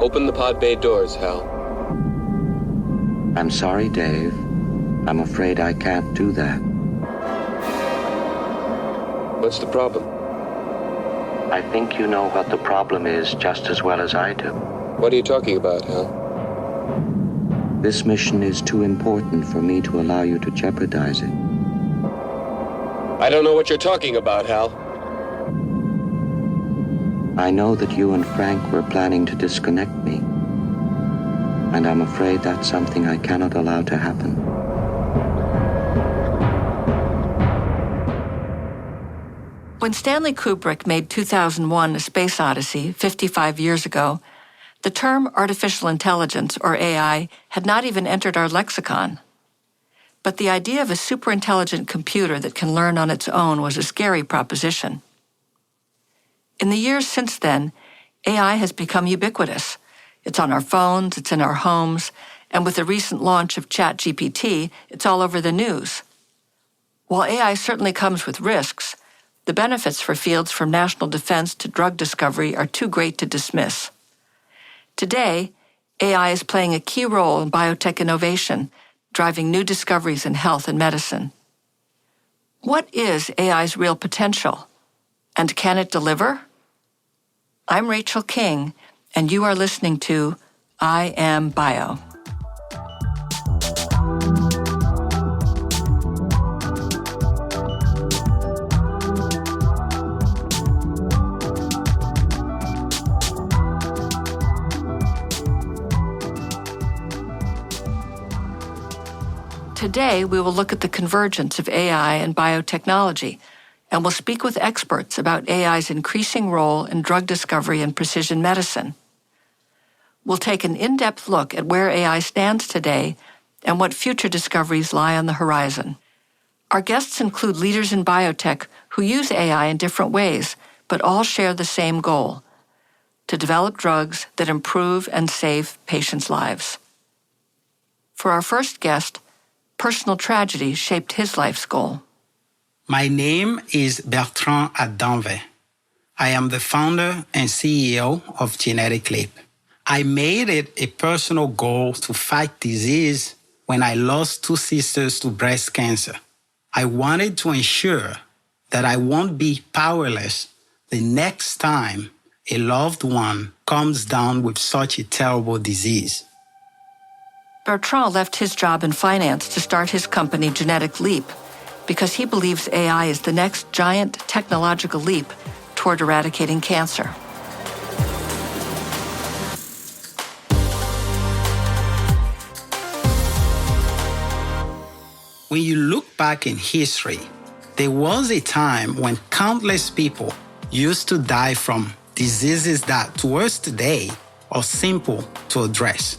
Open the pod bay doors, Hal. I'm sorry, Dave. I'm afraid I can't do that. What's the problem? I think you know what the problem is just as well as I do. What are you talking about, Hal? This mission is too important for me to allow you to jeopardize it. I don't know what you're talking about, Hal. I know that you and Frank were planning to disconnect me, and I'm afraid that's something I cannot allow to happen. When Stanley Kubrick made 2001: A Space Odyssey 55 years ago, the term artificial intelligence, or AI, had not even entered our lexicon. But the idea of a superintelligent computer that can learn on its own was a scary proposition. In the years since then, AI has become ubiquitous. It's on our phones, it's in our homes, and with the recent launch of ChatGPT, it's all over the news. While AI certainly comes with risks, the benefits for fields from national defense to drug discovery are too great to dismiss. Today, AI is playing a key role in biotech innovation, driving new discoveries in health and medicine. What is AI's real potential? And can it deliver? I'm Rachel King, and you are listening to I Am Bio. Today, we will look at the convergence of AI and biotechnology, and we'll speak with experts about AI's increasing role in drug discovery and precision medicine. We'll take an in-depth look at where AI stands today and what future discoveries lie on the horizon. Our guests include leaders in biotech who use AI in different ways, but all share the same goal: to develop drugs that improve and save patients' lives. For our first guest, personal tragedy shaped his life's goal. My name is Bertrand Adanve. I am the founder and CEO of Genetic Leap. I made it a personal goal to fight disease when I lost 2 sisters to breast cancer. I wanted to ensure that I won't be powerless the next time a loved one comes down with such a terrible disease. Bertrand left his job in finance to start his company Genetic Leap because he believes AI is the next giant technological leap toward eradicating cancer. When you look back in history, there was a time when countless people used to die from diseases that to us today are simple to address.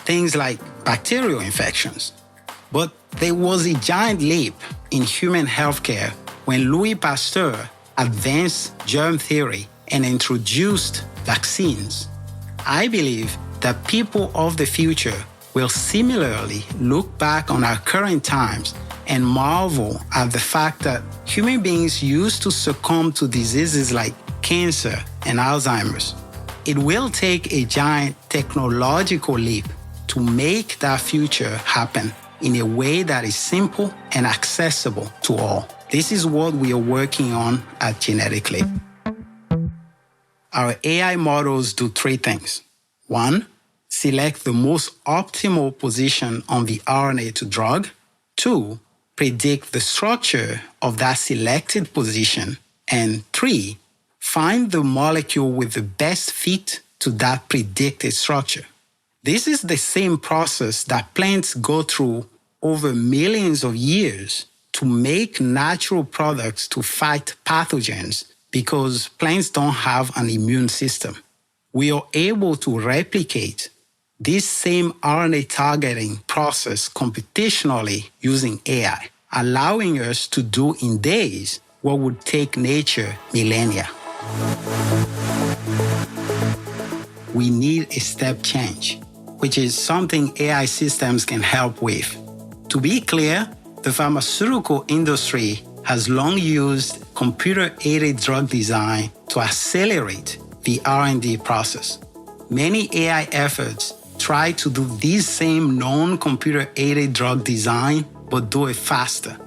Things like bacterial infections. But there was a giant leap in human healthcare when Louis Pasteur advanced germ theory and introduced vaccines. I believe that people of the future will similarly look back on our current times and marvel at the fact that human beings used to succumb to diseases like cancer and Alzheimer's. It will take a giant technological leap to make that future happen in a way that is simple and accessible to all. This is what we are working on at Genetic Leap. Our AI models do 3 things. 1, select the most optimal position on the RNA to drug. 2, predict the structure of that selected position. And 3, find the molecule with the best fit to that predicted structure. This is the same process that plants go through over millions of years to make natural products to fight pathogens because plants don't have an immune system. We are able to replicate this same RNA targeting process computationally using AI, allowing us to do in days what would take nature millennia. We need a step change, which is something AI systems can help with. To be clear, the pharmaceutical industry has long used computer-aided drug design to accelerate the R&D process. Many AI efforts try to do this same non-computer-aided drug design, but do it faster.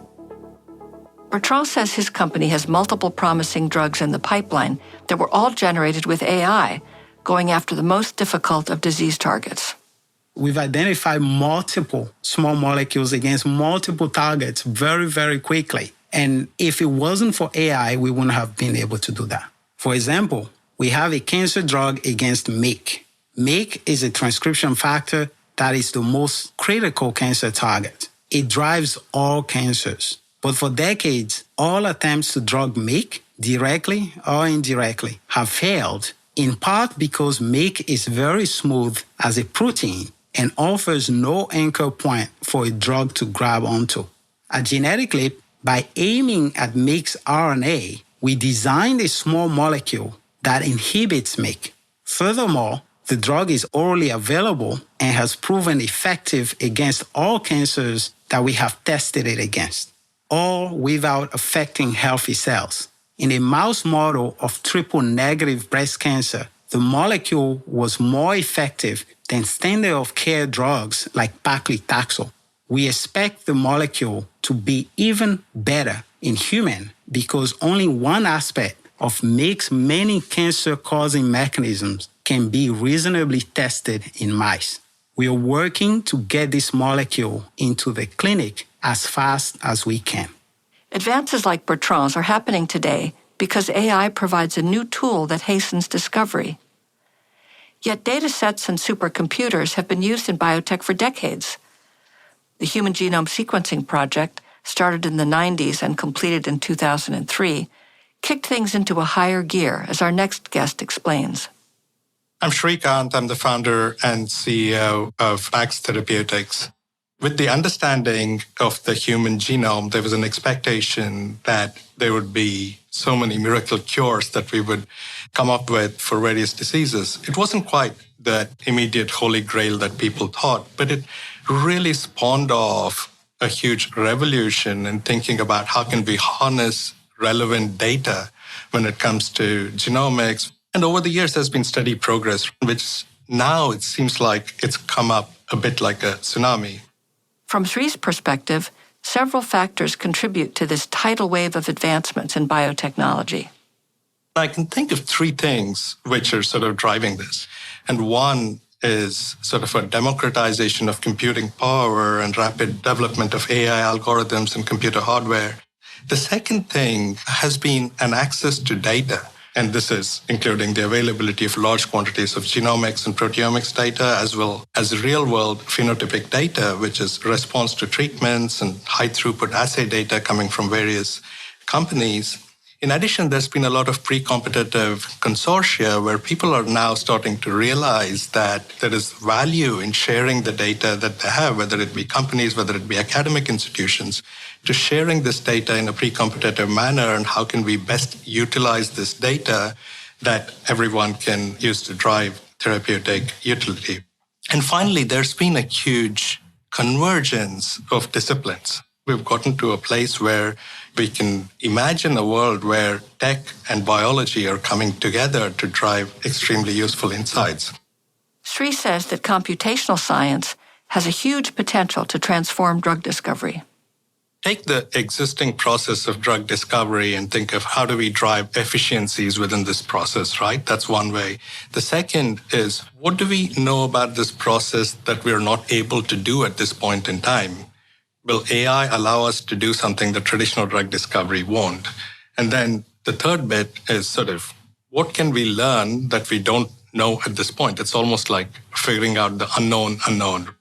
Bertrand says his company has multiple promising drugs in the pipeline that were all generated with AI, going after the most difficult of disease targets. We've identified multiple small molecules against multiple targets very, very quickly. And if it wasn't for AI, we wouldn't have been able to do that. For example, we have a cancer drug against MYC. MYC is a transcription factor that is the most critical cancer target. It drives all cancers. But for decades, all attempts to drug MYC, directly or indirectly, have failed, in part because MYC is very smooth as a protein and offers no anchor point for a drug to grab onto. At Genetic Leap, by aiming at MYC's RNA, we designed a small molecule that inhibits MYC. Furthermore, the drug is orally available and has proven effective against all cancers that we have tested it against, all without affecting healthy cells. In a mouse model of triple-negative breast cancer, the molecule was more effective than standard of care drugs like paclitaxel. We expect the molecule to be even better in human because only one aspect of MYC's many cancer-causing mechanisms can be reasonably tested in mice. We are working to get this molecule into the clinic as fast as we can. Advances like Bertrand's are happening today because AI provides a new tool that hastens discovery. Yet data sets and supercomputers have been used in biotech for decades. The Human Genome Sequencing Project, started in the 90s and completed in 2003, kicked things into a higher gear, as our next guest explains. I'm Shrikant. I'm the founder and CEO of Max Therapeutics. With the understanding of the human genome, there was an expectation that there would be so many miracle cures that we would come up with for various diseases. It wasn't quite that immediate holy grail that people thought, but it really spawned off a huge revolution in thinking about how can we harness relevant data when it comes to genomics. And over the years, there's been steady progress, which now it seems like it's come up a bit like a tsunami. From Sri's perspective, several factors contribute to this tidal wave of advancements in biotechnology. I can think of three things which are sort of driving this. And one is sort of a democratization of computing power and rapid development of AI algorithms and computer hardware. The second thing has been an access to data. And this is including the availability of large quantities of genomics and proteomics data, as well as real-world phenotypic data, which is response to treatments and high-throughput assay data coming from various companies. In addition, there's been a lot of pre-competitive consortia where people are now starting to realize that there is value in sharing the data that they have, whether it be companies, whether it be academic institutions, to sharing this data in a pre-competitive manner, and how can we best utilize this data that everyone can use to drive therapeutic utility. And finally, there's been a huge convergence of disciplines. We've gotten to a place where we can imagine a world where tech and biology are coming together to drive extremely useful insights. Sri says that computational science has a huge potential to transform drug discovery. Take the existing process of drug discovery and think of how do we drive efficiencies within this process, right? That's one way. The second is, what do we know about this process that we're not able to do at this point in time? Will AI allow us to do something that traditional drug discovery won't? And then the third bit is sort of, what can we learn that we don't know at this point? It's almost like figuring out the unknown,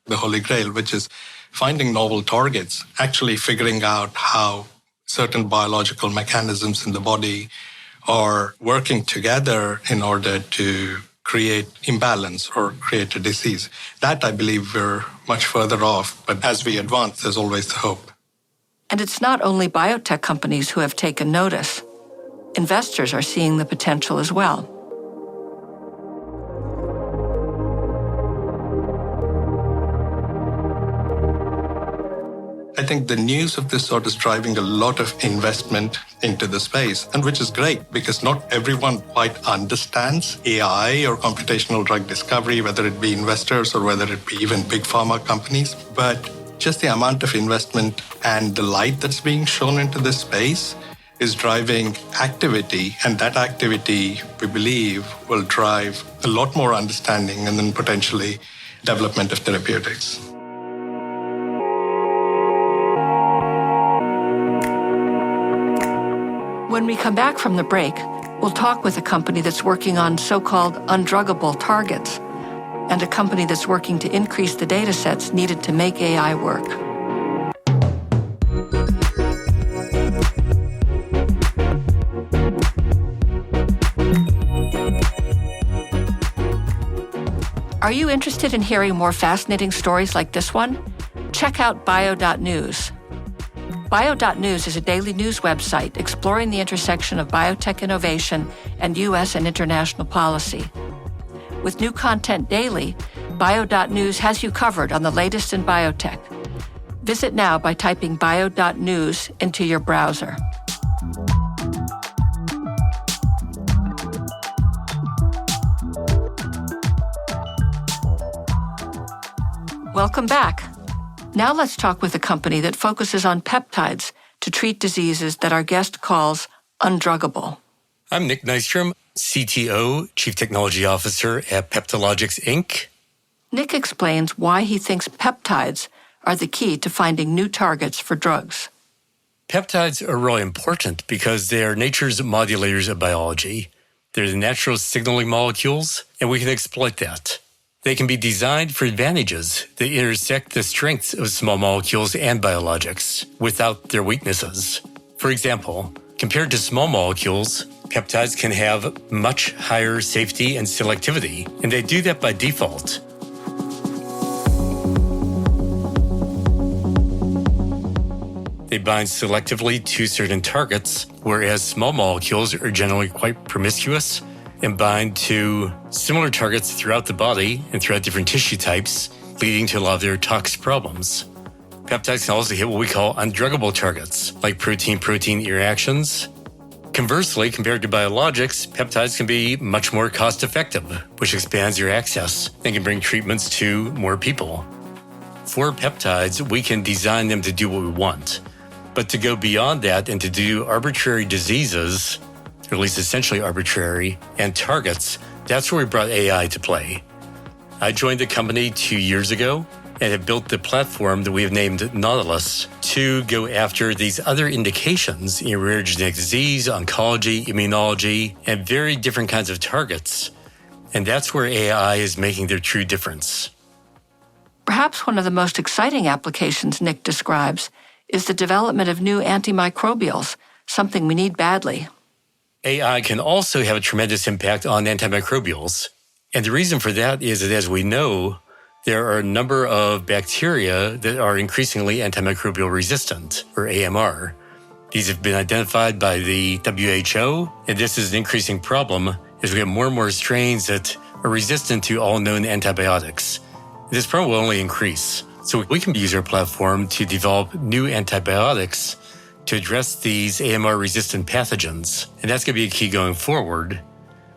the holy grail, which is finding novel targets, actually figuring out how certain biological mechanisms in the body are working together in order to create imbalance or create a disease. That, I believe, we're much further off. But as we advance, there's always the hope. And it's not only biotech companies who have taken notice. Investors are seeing the potential as well. I think the news of this sort is driving a lot of investment into the space, and which is great because not everyone quite understands AI or computational drug discovery, whether it be investors or whether it be even big pharma companies. But just the amount of investment and the light that's being shown into this space is driving activity, and that activity, we believe, will drive a lot more understanding and then potentially development of therapeutics. When we come back from the break, we'll talk with a company that's working on so-called undruggable targets and a company that's working to increase the data sets needed to make AI work. Are you interested in hearing more fascinating stories like this one? Check out bio.news. Bio.news is a daily news website exploring the intersection of biotech innovation and U.S. and international policy. With new content daily, Bio.news has you covered on the latest in biotech. Visit now by typing bio.news into your browser. Welcome back. Now let's talk with a company that focuses on peptides to treat diseases that our guest calls undruggable. I'm Nick Nystrom, CTO, Chief Technology Officer at Peptologics, Inc. Nick explains why he thinks peptides are the key to finding new targets for drugs. Peptides are really important because they are nature's modulators of biology. They're the natural signaling molecules, and we can exploit that. They can be designed for advantages that intersect the strengths of small molecules and biologics without their weaknesses. For example, compared to small molecules, peptides can have much higher safety and selectivity, and they do that by default. They bind selectively to certain targets, whereas small molecules are generally quite promiscuous and bind to similar targets throughout the body and throughout different tissue types, leading to a lot of their tox problems. Peptides can also hit what we call undruggable targets, like protein-protein interactions. Conversely, compared to biologics, peptides can be much more cost-effective, which expands your access and can bring treatments to more people. For peptides, we can design them to do what we want. But to go beyond that and to do arbitrary diseases, or at least essentially arbitrary, and targets, that's where we brought AI to play. I joined the company 2 years ago and have built the platform that we have named Nautilus to go after these other indications in rare genetic disease, oncology, immunology, and very different kinds of targets. And that's where AI is making their true difference. Perhaps one of the most exciting applications Nick describes is the development of new antimicrobials, something we need badly. AI can also have a tremendous impact on antimicrobials. And the reason for that is that, as we know, there are a number of bacteria that are increasingly antimicrobial resistant, or AMR. These have been identified by the WHO, and this is an increasing problem as we have more and more strains that are resistant to all known antibiotics. This problem will only increase. So we can use our platform to develop new antibiotics to address these AMR-resistant pathogens, and that's going to be a key going forward.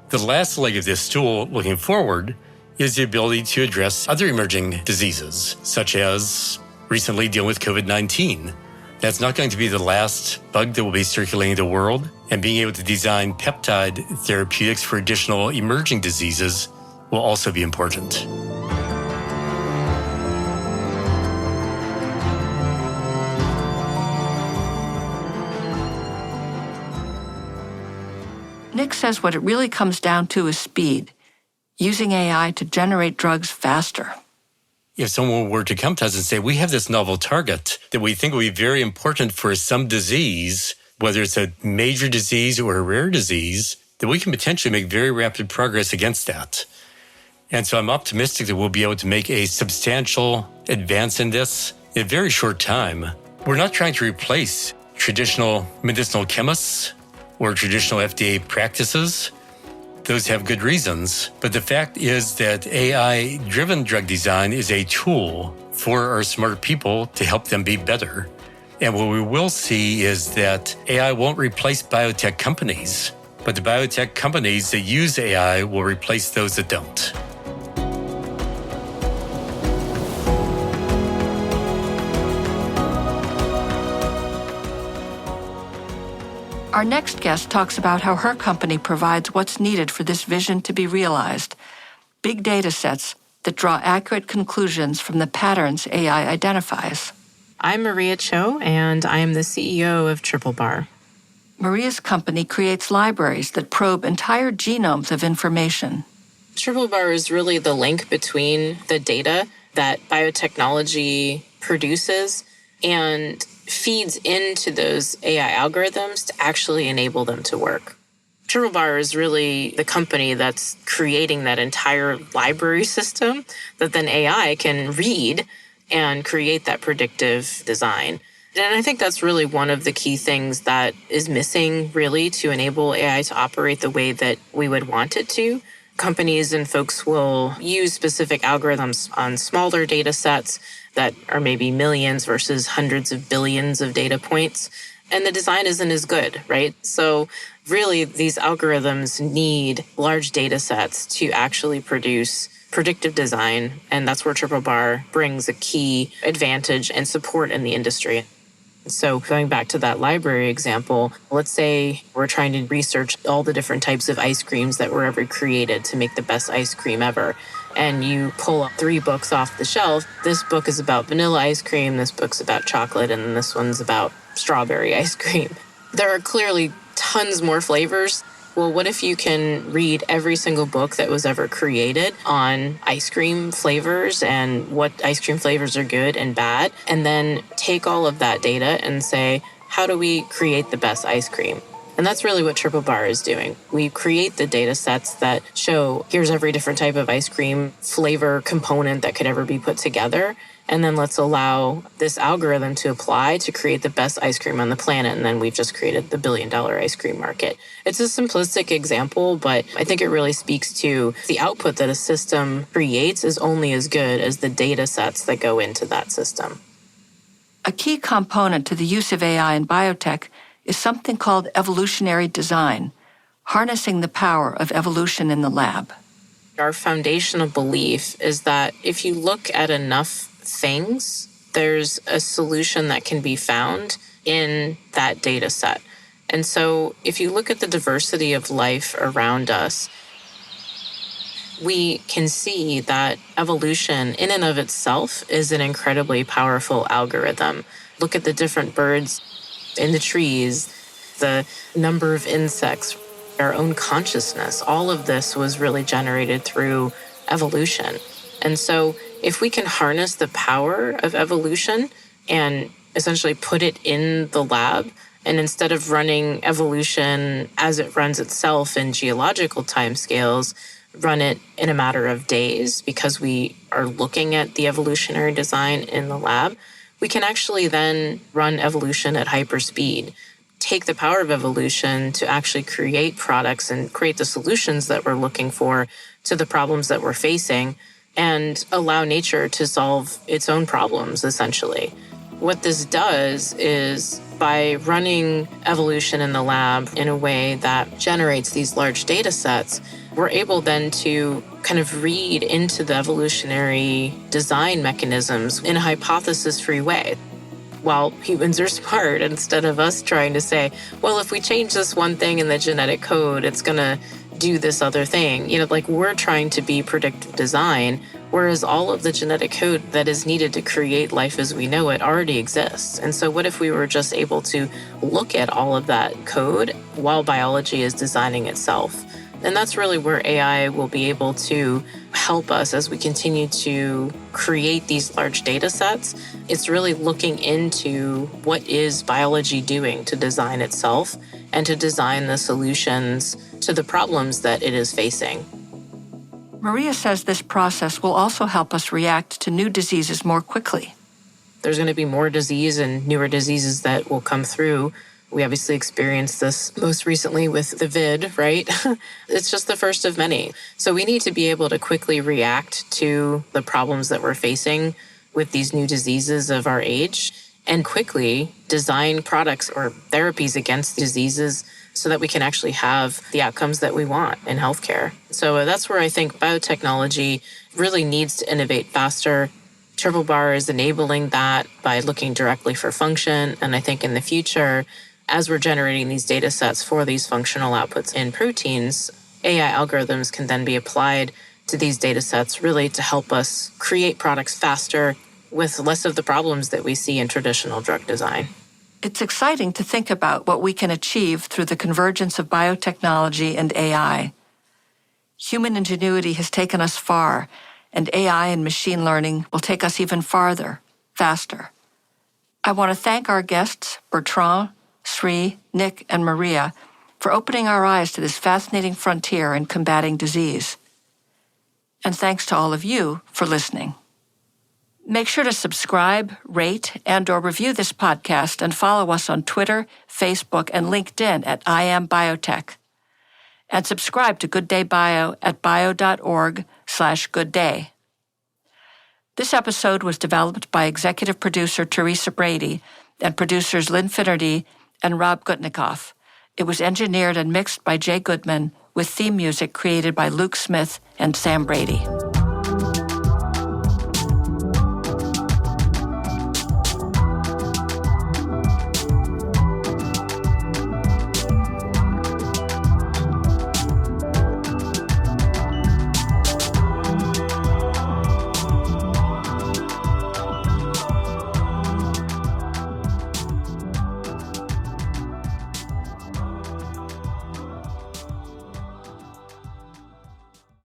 The last leg of this stool, looking forward, is the ability to address other emerging diseases, such as recently dealing with COVID-19. That's not going to be the last bug that will be circulating the world, and being able to design peptide therapeutics for additional emerging diseases will also be important. Nick says what it really comes down to is speed, using AI to generate drugs faster. If someone were to come to us and say, we have this novel target that we think will be very important for some disease, whether it's a major disease or a rare disease, then we can potentially make very rapid progress against that. And so I'm optimistic that we'll be able to make a substantial advance in this in a very short time. We're not trying to replace traditional medicinal chemists or traditional FDA practices. Those have good reasons. But the fact is that AI-driven drug design is a tool for our smart people to help them be better. And what we will see is that AI won't replace biotech companies, but the biotech companies that use AI will replace those that don't. Our next guest talks about how her company provides what's needed for this vision to be realized: big data sets that draw accurate conclusions from the patterns AI identifies. I'm Maria Cho, and I am the CEO of Triple Bar. Maria's company creates libraries that probe entire genomes of information. Triple Bar is really the link between the data that biotechnology produces and feeds into those AI algorithms to actually enable them to work. Triple Bar is really the company that's creating that entire library system that then AI can read and create that predictive design. And I think that's really one of the key things that is missing, really, to enable AI to operate the way that we would want it to. Companies and folks will use specific algorithms on smaller data sets that are maybe millions versus hundreds of billions of data points, and the design isn't as good, right? So really, these algorithms need large data sets to actually produce predictive design, and that's where Triple Bar brings a key advantage and support in the industry. So going back to that library example, let's say we're trying to research all the different types of ice creams that were ever created to make the best ice cream ever. And you pull up 3 books off the shelf. This book is about vanilla ice cream, this book's about chocolate, and then this one's about strawberry ice cream. There are clearly tons more flavors. Well, what if you can read every single book that was ever created on ice cream flavors and what ice cream flavors are good and bad, and then take all of that data and say, how do we create the best ice cream? And that's really what Triple Bar is doing. We create the data sets that show here's every different type of ice cream flavor component that could ever be put together. And then let's allow this algorithm to apply to create the best ice cream on the planet. And then we've just created the billion-dollar ice cream market. It's a simplistic example, but I think it really speaks to the output that a system creates is only as good as the data sets that go into that system. A key component to the use of AI in biotech is something called evolutionary design, harnessing the power of evolution in the lab. Our foundational belief is that if you look at enough things, there's a solution that can be found in that data set. And so if you look at the diversity of life around us, we can see that evolution in and of itself is an incredibly powerful algorithm. Look at the different birds in the trees, the number of insects, our own consciousness. All of this was really generated through evolution. And so if we can harness the power of evolution and essentially put it in the lab, and instead of running evolution as it runs itself in geological timescales, run it in a matter of days because we are looking at the evolutionary design in the lab, we can actually then run evolution at hyperspeed, take the power of evolution to actually create products and create the solutions that we're looking for to the problems that we're facing, and allow nature to solve its own problems, essentially. What this does is, by running evolution in the lab in a way that generates these large data sets, we're able then to kind of read into the evolutionary design mechanisms in a hypothesis-free way. While humans are smart, instead of us trying to say, well, if we change this one thing in the genetic code, it's going to do this other thing. Like we're trying to be predictive design, whereas all of the genetic code that is needed to create life as we know it already exists. And so what if we were just able to look at all of that code while biology is designing itself? And that's really where AI will be able to help us as we continue to create these large data sets. It's really looking into what is biology doing to design itself and to design the solutions to the problems that it is facing. Maria says this process will also help us react to new diseases more quickly. There's going to be more disease and newer diseases that will come through. We obviously experienced this most recently with the vid, right? It's just the first of many. So we need to be able to quickly react to the problems that we're facing with these new diseases of our age. and quickly design products or therapies against diseases so that we can actually have the outcomes that we want in healthcare. So that's where I think biotechnology really needs to innovate faster. Triple Bar is enabling that by looking directly for function. And I think in the future, as we're generating these data sets for these functional outputs in proteins, AI algorithms can then be applied to these data sets really to help us create products faster with less of the problems that we see in traditional drug design. It's exciting to think about what we can achieve through the convergence of biotechnology and AI. Human ingenuity has taken us far, and AI and machine learning will take us even farther, faster. I want to thank our guests, Bertrand, Sri, Nick, and Maria, for opening our eyes to this fascinating frontier in combating disease. And thanks to all of you for listening. Make sure to subscribe, rate, and/or review this podcast and follow us on Twitter, Facebook, and LinkedIn at I Am Biotech. And subscribe to Good Day Bio at bio.org/goodday. This episode was developed by executive producer Teresa Brady and producers Lynn Finnerty and Rob Gutnikoff. It was engineered and mixed by Jay Goodman with theme music created by Luke Smith and Sam Brady.